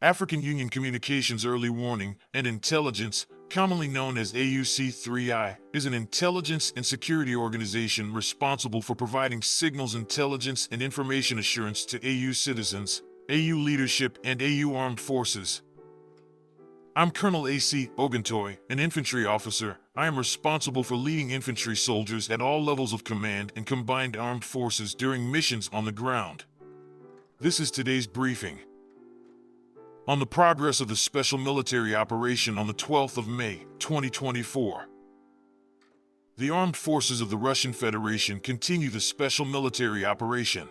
African Union Communications Early Warning and Intelligence, commonly known as AUC3I, is an intelligence and security organization responsible for providing signals intelligence and information assurance to AU citizens, AU leadership, and AU armed forces. I'm Colonel A.C. Oguntoye, an infantry officer. I am responsible for leading infantry soldiers at all levels of command and combined armed forces during missions on the ground. This is today's briefing. On the progress of the special military operation on the 12th of May, 2024. The armed forces of the Russian Federation continue the special military operation.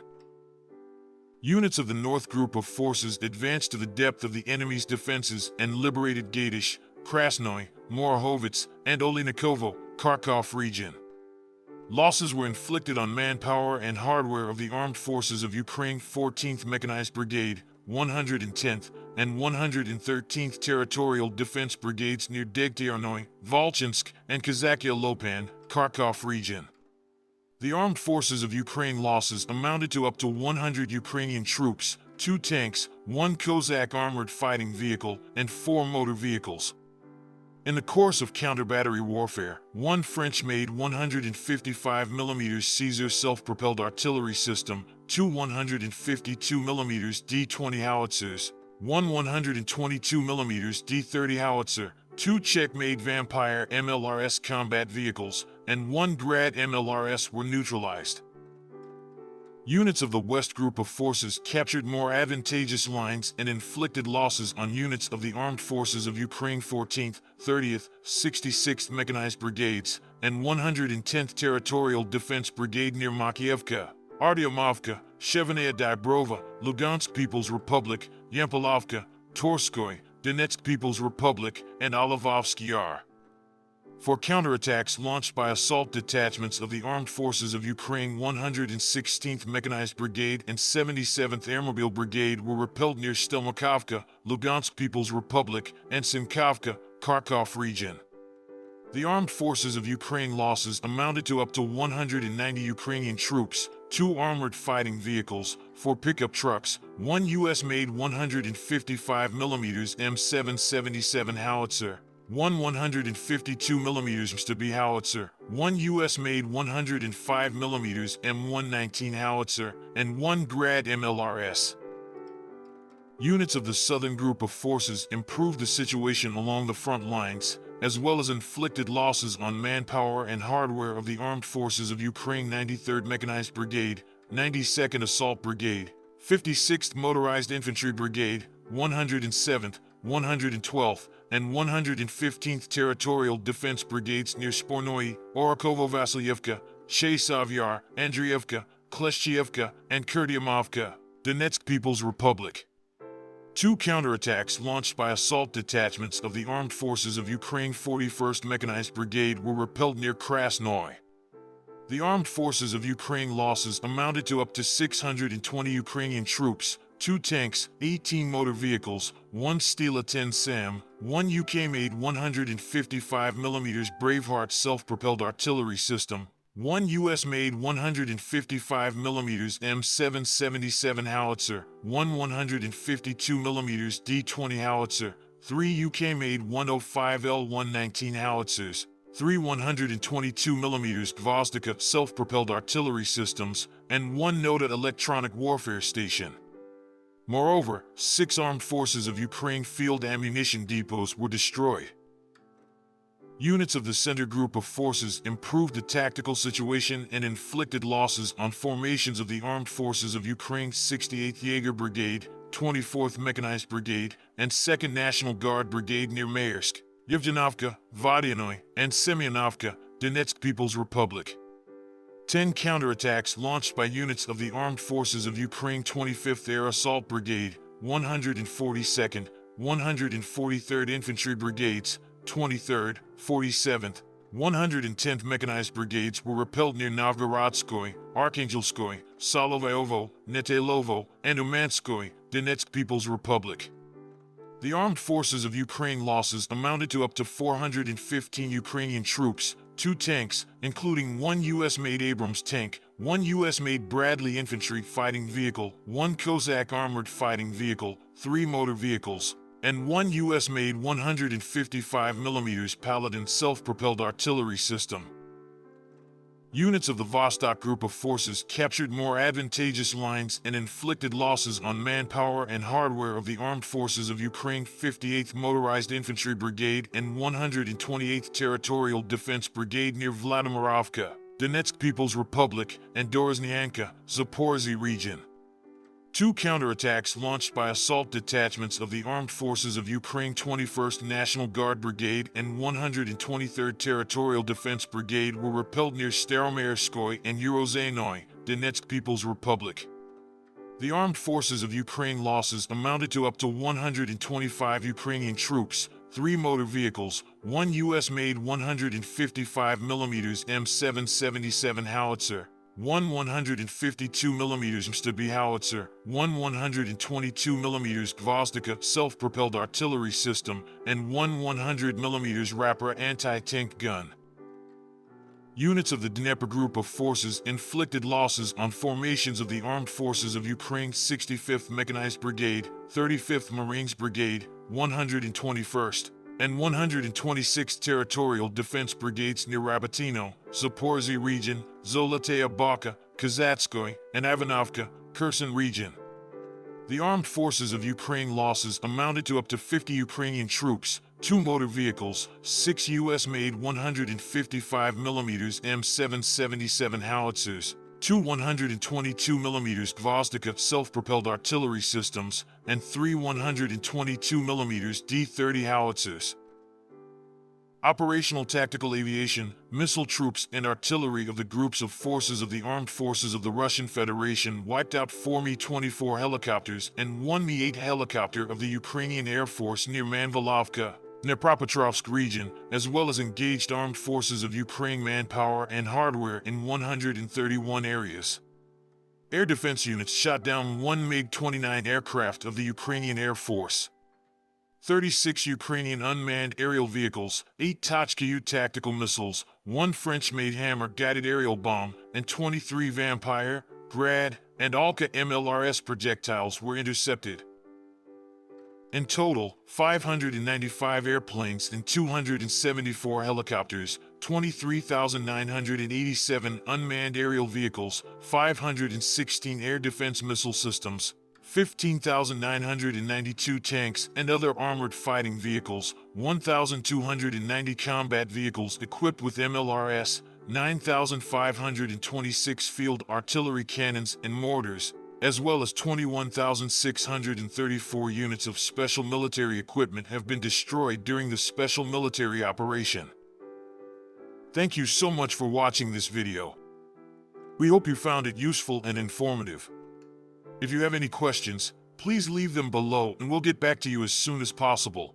Units of the North Group of Forces advanced to the depth of the enemy's defenses and liberated Gatishche, Krasnoye, Morohovets, and Oleynikovo, Kharkov region. Losses were inflicted on manpower and hardware of the armed forces of Ukraine 14th Mechanized Brigade, 110th, and 113th Territorial Defense Brigades near Territorial, Volchansk, and Kazakia Lopan, Kharkov region. The armed forces of Ukraine losses amounted to up to 100 Ukrainian troops, 2 tanks, 1 Cossack armored fighting vehicle, and 4 motor vehicles. In the course of counter-battery warfare, 1 French-made 155mm Caesar self-propelled artillery system, 2 152mm D-20 howitzers, 1 122mm D-30 howitzer, 2 Czech-made Vampire MLRS combat vehicles, and 1 Grad MLRS were neutralized. Units of the West Group of Forces captured more advantageous lines and inflicted losses on units of the Armed Forces of Ukraine 14th, 30th, 66th Mechanized Brigades, and 110th Territorial Defense Brigade near Makiivka, Artyomovka, Chevenaya Dybrova, Lugansk People's Republic, Yampolovka, Torskoye, Donetsk People's Republic, and Olivovsky Yar. For counterattacks launched by assault detachments of the Armed Forces of Ukraine 116th Mechanized Brigade and 77th Airmobile Brigade were repelled near Stelmakovka, Lugansk People's Republic, and Simkovka, Kharkov region. The Armed Forces of Ukraine losses amounted to up to 190 Ukrainian troops, 2 armored fighting vehicles, 4 pickup trucks, 1 US-made 155mm M777 howitzer, 1 152mm Stubby howitzer, 1 US-made 105mm M119 howitzer, and 1 Grad MLRS. Units of the Southern Group of Forces improved the situation along the front lines, as well as inflicted losses on manpower and hardware of the Armed Forces of Ukraine 93rd Mechanized Brigade, 92nd Assault Brigade, 56th Motorized Infantry Brigade, 107th, 112th, and 115th Territorial Defense Brigades near Spornoye, Orikovo-Vasilyevka, Chesov-Yar, Andriivka, Kleshchiivka, and Kurtyamovka, Donetsk People's Republic. 2 counterattacks launched by assault detachments of the Armed Forces of Ukraine 41st Mechanized Brigade were repelled near Krasnoye. The Armed Forces of Ukraine losses amounted to up to 620 Ukrainian troops, 2 tanks, 18 motor vehicles, 1 Stila 10 SAM, 1 UK-made 155mm Braveheart self-propelled artillery system, 1 US-made 155mm M777 howitzer, 1 152mm D-20 howitzer, 3 UK-made 105L119 howitzers, 3 122mm Gvozdika self-propelled artillery systems, and 1 Nota electronic warfare station. Moreover, 6 Armed Forces of Ukraine field ammunition depots were destroyed. Units of the Center Group of Forces improved the tactical situation and inflicted losses on formations of the Armed Forces of Ukraine 68th Jaeger Brigade, 24th Mechanized Brigade, and 2nd National Guard Brigade near Maersk, Yevgenovka, Vodyanoye, and Semyonovka, Donetsk People's Republic. 10 counterattacks launched by units of the Armed Forces of Ukraine 25th Air Assault Brigade, 142nd, 143rd Infantry Brigades, 23rd, 47th, 110th Mechanized Brigades were repelled near Novgorodskoye, Arkhangelskoye, Solovyovo, Netelovo, and Umanskoye, Donetsk People's Republic. The Armed Forces of Ukraine losses amounted to up to 415 Ukrainian troops, 2 tanks, including 1 US-made Abrams tank, 1 US-made Bradley infantry fighting vehicle, 1 Cossack armored fighting vehicle, 3 motor vehicles, and 1 U.S.-made 155mm Paladin self-propelled artillery system. Units of the Vostok Group of Forces captured more advantageous lines and inflicted losses on manpower and hardware of the Armed Forces of Ukraine 58th Motorized Infantry Brigade and 128th Territorial Defense Brigade near Vladimirovka, Donetsk People's Republic, and Dorozhnyanka, Zaporozhye region. 2 counterattacks launched by assault detachments of the Armed Forces of Ukraine 21st National Guard Brigade and 123rd Territorial Defense Brigade were repelled near Staromerskoye and Urozhnoye, Donetsk People's Republic. The Armed Forces of Ukraine losses amounted to up to 125 Ukrainian troops, 3 motor vehicles, 1 U.S.-made 155mm M777 howitzer, 1 152mm Mstb howitzer, 1 122mm Gvozdika self-propelled artillery system, and 1 100mm Raptor anti-tank gun. Units of the Dnieper Group of Forces inflicted losses on formations of the Armed Forces of Ukraine 65th Mechanized Brigade, 35th Marines Brigade, 121st, and 126th Territorial Defense Brigades near Rabotino, Zaporozhye region, Zoloteya Baka, Kazatskoye, and Ivanovka, Kherson region. The Armed Forces of Ukraine losses amounted to up to 50 Ukrainian troops, 2 motor vehicles, 6 U.S.-made 155mm M777 howitzers, 2 122mm Gvozdika self-propelled artillery systems, and 3 122mm D-30 howitzers. Operational Tactical Aviation, missile troops and artillery of the groups of forces of the Armed Forces of the Russian Federation wiped out 4 Mi-24 helicopters and 1 Mi-8 helicopter of the Ukrainian Air Force near Manvilovka, Dnipropetrovsk region, as well as engaged Armed Forces of Ukraine manpower and hardware in 131 areas. Air defense units shot down 1 MiG-29 aircraft of the Ukrainian Air Force, 36 Ukrainian unmanned aerial vehicles, 8 Tochka-U tactical missiles, 1 French-made Hammer-guided aerial bomb, and 23 Vampire, Grad, and Alka MLRS projectiles were intercepted. In total, 595 airplanes and 274 helicopters, 23,987 unmanned aerial vehicles, 516 air defense missile systems, 15,992 tanks and other armored fighting vehicles, 1,290 combat vehicles equipped with MLRS, 9,526 field artillery cannons and mortars, as well as 21,634 units of special military equipment have been destroyed during the special military operation. Thank you so much for watching this video. We hope you found it useful and informative. If you have any questions, please leave them below and we'll get back to you as soon as possible.